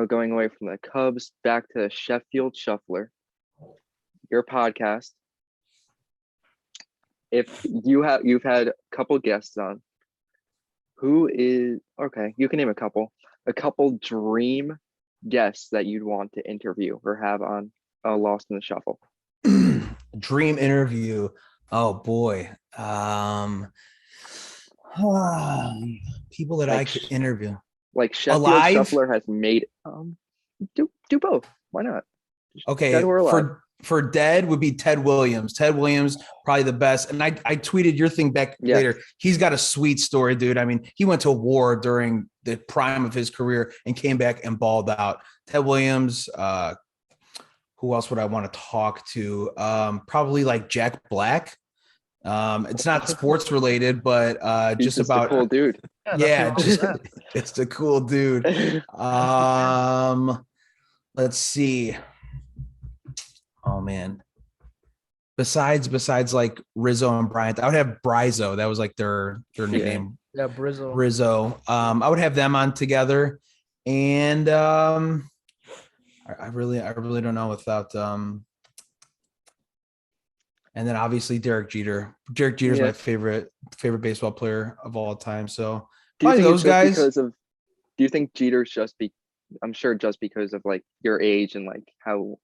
going away from the Cubs back to Sheffield Shuffler, your podcast. If you've had a couple guests on, who is you can name a couple dream guests that you'd want to interview or have on Lost in the Shuffle. Dream interview. Oh boy. People that I could interview. Like Sheffield Shuffler has made do both. Why not? Okay, for dead would be Ted Williams. Ted Williams, probably the best. And I tweeted your thing back later. He's got a sweet story, dude. I mean, he went to war during the prime of his career and came back and balled out. Ted Williams. Who else would I want to talk to? Probably like Jack Black. It's not sports related, but just about a cool dude. Yeah, it's a cool dude. Let's see. Oh man. Besides like Rizzo and Bryant, I would have Brizo. That was like their nickname. Yeah, Brizzo. Rizzo. I would have them on together. And I really don't know without and then obviously Derek Jeter. Derek Jeter is my favorite baseball player of all time. So Do you probably think those it's just guys. because of? Do you think Jeter's I'm sure just because of like your age and like how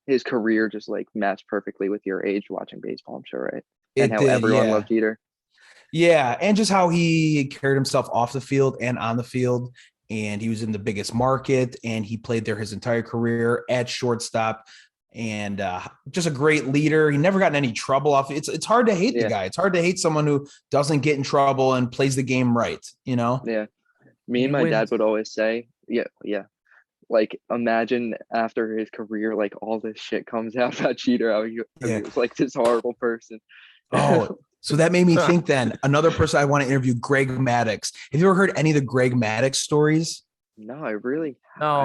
his career just like matched perfectly with your age watching baseball. I'm sure, right? And It how did, everyone yeah. loved Jeter. Yeah, and just how he carried himself off the field and on the field. And he was in the biggest market, and he played there his entire career at shortstop. And just a great leader. He never got in any trouble off. It's hard to hate the guy. It's hard to hate someone who doesn't get in trouble and plays the game right. You know? Yeah. Me and my dad would always say, yeah. Like, imagine after his career, like all this shit comes out about Jeter. How he was like this horrible person. Oh, so that made me think then another person I want to interview, Greg Maddox. Have you ever heard any of the Greg Maddox stories? No, I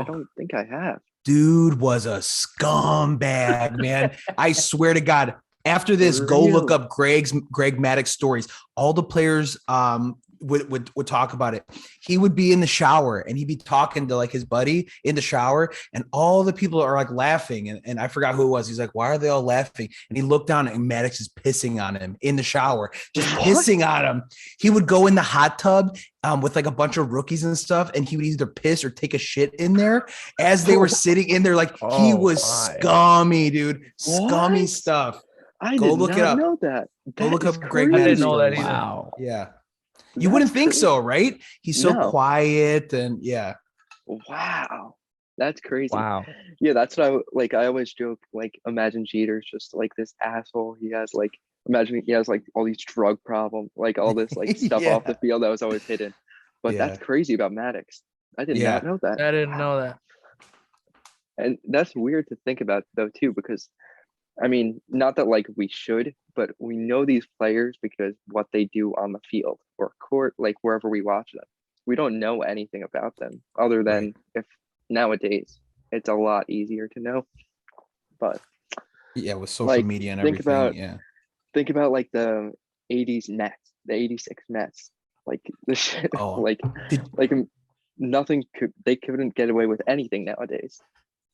don't think I have. Dude was a scumbag, man. I swear to God. After this, go look up Greg Maddox stories. All the players would talk about it. He would be in the shower and he'd be talking to like his buddy in the shower, and all the people are like laughing. And I forgot who it was. He's like, why are they all laughing? And he looked down and Maddox is pissing on him in the shower, just pissing on him. He would go in the hot tub with like a bunch of rookies and stuff, and he would either piss or take a shit in there as they were sitting in there. Like he was scummy, dude. Scummy stuff. I did not know that. Go look up Greg I Maddox. didn't know that either. Wow. Yeah. You wouldn't think so, right? He's so quiet and Wow. That's crazy. Wow. Yeah, that's what I always joke, like, imagine Jeter's just like this asshole. Imagine he has like all these drug problems, like all this like stuff off the field that was always hidden. But that's crazy about Maddox. I did not know that. I didn't know that. And that's weird to think about though too, because I mean, not that like we should, but we know these players because what they do on the field or court, like wherever we watch them. We don't know anything about them other than if nowadays it's a lot easier to know. But with social media and everything. Think about like the 80s Nets, the 86 Nets. Like the shit they couldn't get away with anything nowadays.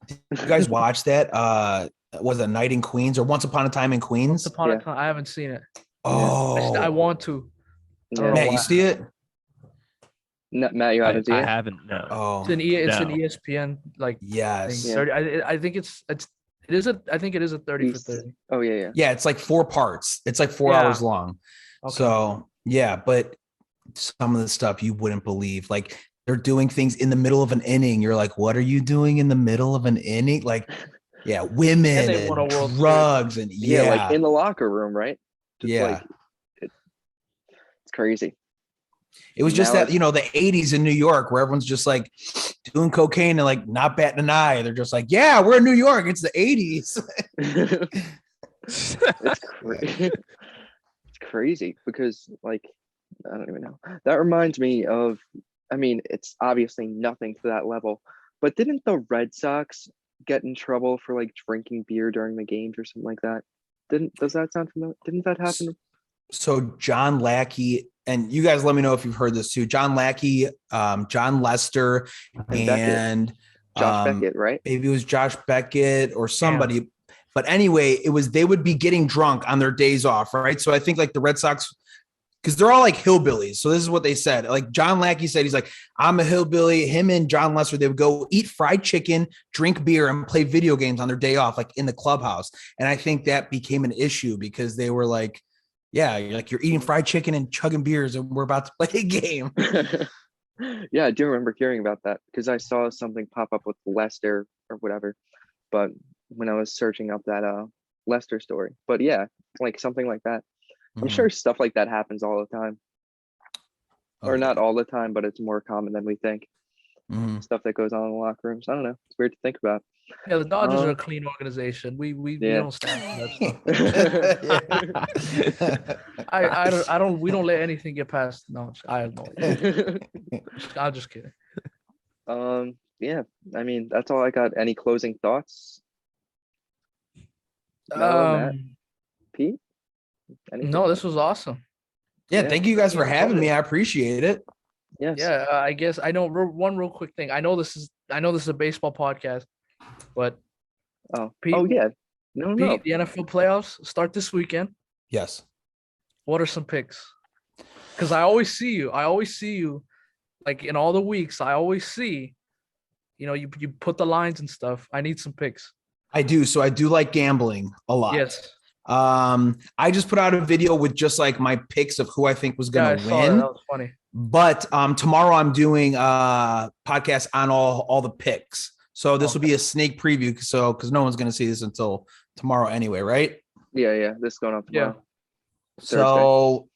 Did you guys watch that? Was it Night in Queens or Once Upon a Time in Queens? Once Upon a Time. I haven't seen it. Oh, I want to. Matt, you see it? No, Matt, you haven't seen it? I haven't. No. Oh, it's an ESPN. Like yes. 30, I think it is I think it is a 30 for 30. Oh yeah. Yeah, it's like 4 parts. It's like 4 hours long. Okay. So but some of the stuff you wouldn't believe, like they're doing things in the middle of an inning. You're like, what are you doing in the middle of an inning? Like, women and drugs and like in the locker room, right? Just like, it's crazy. It was just that, the 80s in New York where everyone's just like doing cocaine and like not batting an eye. They're just like, yeah, we're in New York. It's the 80s. It's crazy because like, I don't even know. That reminds me of, I mean, it's obviously nothing to that level, but didn't the Red Sox get in trouble for like drinking beer during the games or something like that? Does that sound familiar? Didn't that happen? So Jon Lackey, and you guys let me know if you've heard this too. Jon Lackey, Jon Lester, and Josh Beckett, right? Maybe it was Josh Beckett or somebody. Yeah. But anyway, they would be getting drunk on their days off, right? So I think like the Red Sox, because they're all like hillbillies. So this is what they said. Like Jon Lackey said, he's like, I'm a hillbilly. Him and Jon Lester, they would go eat fried chicken, drink beer, and play video games on their day off, like in the clubhouse. And I think that became an issue because they were like, you're eating fried chicken and chugging beers and we're about to play a game. Yeah, I do remember hearing about that because I saw something pop up with Lester or whatever. But when I was searching up that Lester story. But yeah, like something like that. I'm sure stuff like that happens all the time. Or not all the time, but it's more common than we think. Stuff that goes on in the locker rooms. I don't know. It's weird to think about. Yeah, the Dodgers are a clean organization. We don't stand for that stuff. We don't let anything get past. No, I have no idea. I'm just kidding. Yeah. I mean, that's all I got. Any closing thoughts? Melo, Matt, Pete? Anything? No, this was awesome. Yeah, Yeah. thank you guys for having me. I appreciate it. Yes. Yeah, I guess I know one real quick thing. I know this is a baseball podcast, but Pete, yeah. No. Pete, the NFL playoffs start this weekend. Yes. What are some picks? Because I always see you, like in all the weeks. I always see, you put the lines and stuff. I need some picks. I do. So I do like gambling a lot. Yes. I just put out a video with just like my picks of who I think was going to win. That was funny. But tomorrow I'm doing a podcast on all the picks. So this will be a sneak preview. So because no one's going to see this until tomorrow anyway, right? Yeah. This is going up tomorrow. So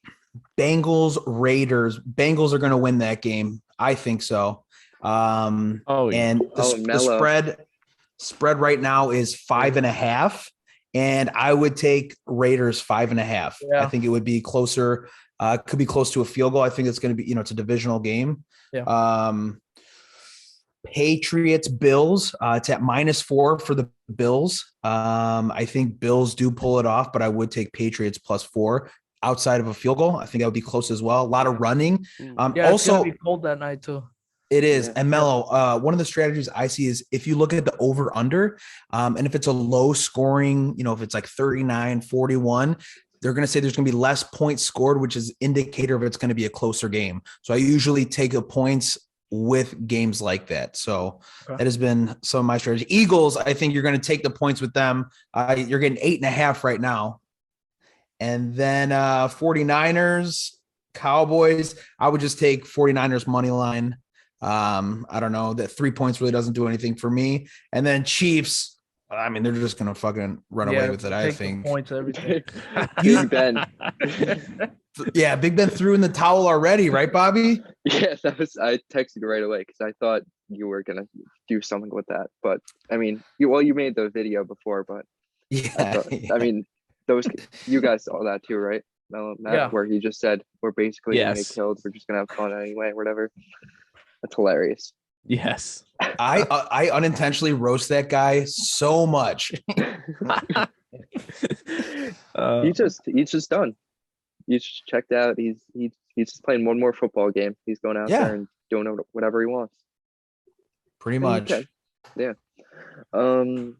Bengals, Raiders. Bengals are going to win that game. I think so. And the spread right now is 5.5. And I would take Raiders 5.5. Yeah. I think it would be closer. Could be close to a field goal. I think it's going to be, it's a divisional game. Yeah. Patriots, Bills. It's at -4 for the Bills. I think Bills do pull it off, but I would take Patriots +4 outside of a field goal. I think that would be close as well. A lot of running. It's Also, gonna be cold that night too. it is. Yeah. And Melo, one of the strategies I see is if you look at the over under, and if it's a low scoring, if it's like 39-41, they're going to say there's going to be less points scored, which is indicator of it's going to be a closer game. So I usually take the points with games like that. So that has been some of my strategy. Eagles, I think you're going to take the points with them. You're getting 8.5 right now. And then 49ers, Cowboys, I would just take 49ers money line. I don't know, that 3 points really doesn't do anything for me. And then Chiefs, I mean, they're just gonna fucking run away with it. I think points everything. Big Ben. Yeah, Big Ben threw in the towel already, right, Bobby? Yes, I texted you right away because I thought you were gonna do something with that. But I mean, you made the video before, but Yeah, I mean, you guys saw that too, right? Matt, where he just said we're basically gonna get killed. We're just gonna have fun anyway, whatever. That's hilarious. Yes. I unintentionally roast that guy so much. He's just done. He's just checked out. He's just playing one more football game. He's going out there and doing whatever he wants. Pretty much. Okay. Yeah. That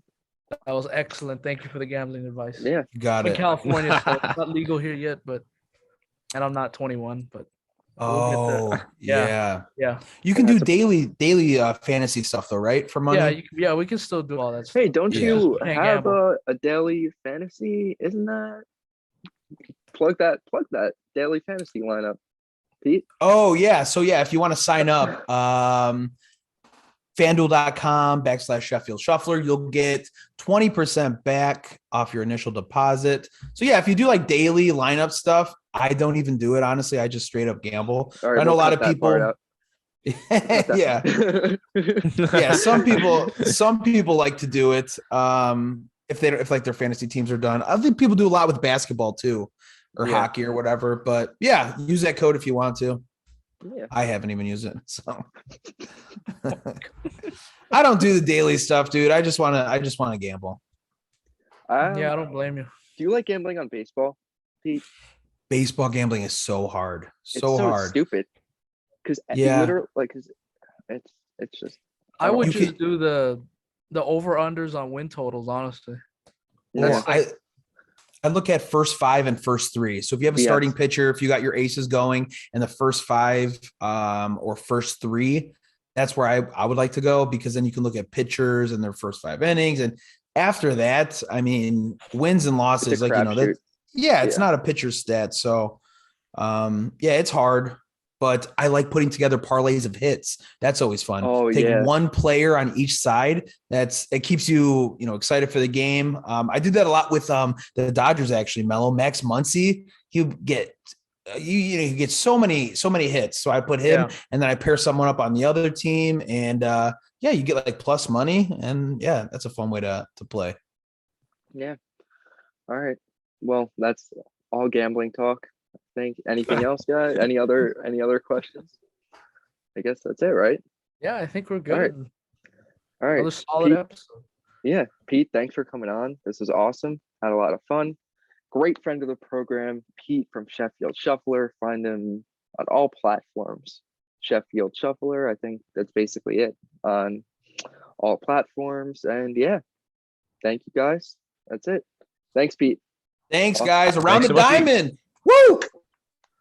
was excellent. Thank you for the gambling advice. Yeah. You got in it. California, so it's not legal here yet, and I'm not 21, but Oh, yeah. You can do daily fantasy stuff though, right? For money. Yeah, we can still do all that. Hey, don't you Can't have gamble. a daily fantasy? Isn't that plug that daily fantasy lineup, Pete? Oh yeah. So yeah, if you want to sign up, FanDuel.com/Sheffield Shuffler, you'll get 20% back off your initial deposit. So yeah, if you do like daily lineup stuff, I don't even do it. Honestly, I just straight up gamble. Right, I know a lot of people. Yeah. Yeah. Some people like to do it. If like their fantasy teams are done. I think people do a lot with basketball too, or hockey or whatever. But yeah, use that code if you want to. Yeah. I haven't even used it, so I don't do the daily stuff, dude. I just want to gamble. I don't blame you. Do you like gambling on baseball, Pete? Baseball gambling is so hard, so hard, stupid. Because literally, like, it's just. I would just do the over unders on win totals, honestly. Well, I look at first 5 and first 3. So if you have a starting pitcher, if you got your aces going and the first 5 or first 3, that's where I would like to go, because then you can look at pitchers and their first 5 innings. And after that, I mean, wins and losses, like, it's not a pitcher's stat. So it's hard, but I like putting together parlays of hits. That's always fun. Take one player on each side. It keeps you, excited for the game. I did that a lot with the Dodgers, actually. Melo, Max Muncy, he get you get so many hits. So I put him and then I pair someone up on the other team, and you get like plus money, and that's a fun way to play. Yeah. All right. Well, that's all gambling talk. Think anything else, guys? Any other questions? I guess that's it, right? Yeah, I think we're good. All right. Another solid episode. Yeah, Pete, thanks for coming on. This was awesome. Had a lot of fun. Great friend of the program, Pete from Sheffield Shuffler. Find him on all platforms. Sheffield Shuffler, I think that's basically it on all platforms. And yeah, thank you guys. That's it. Thanks, Pete. Thanks, Awesome. guys. Around Thanks the so much, Pete. diamond. Woo!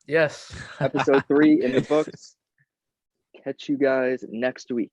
Yes. Episode 3 in the books. Catch you guys next week.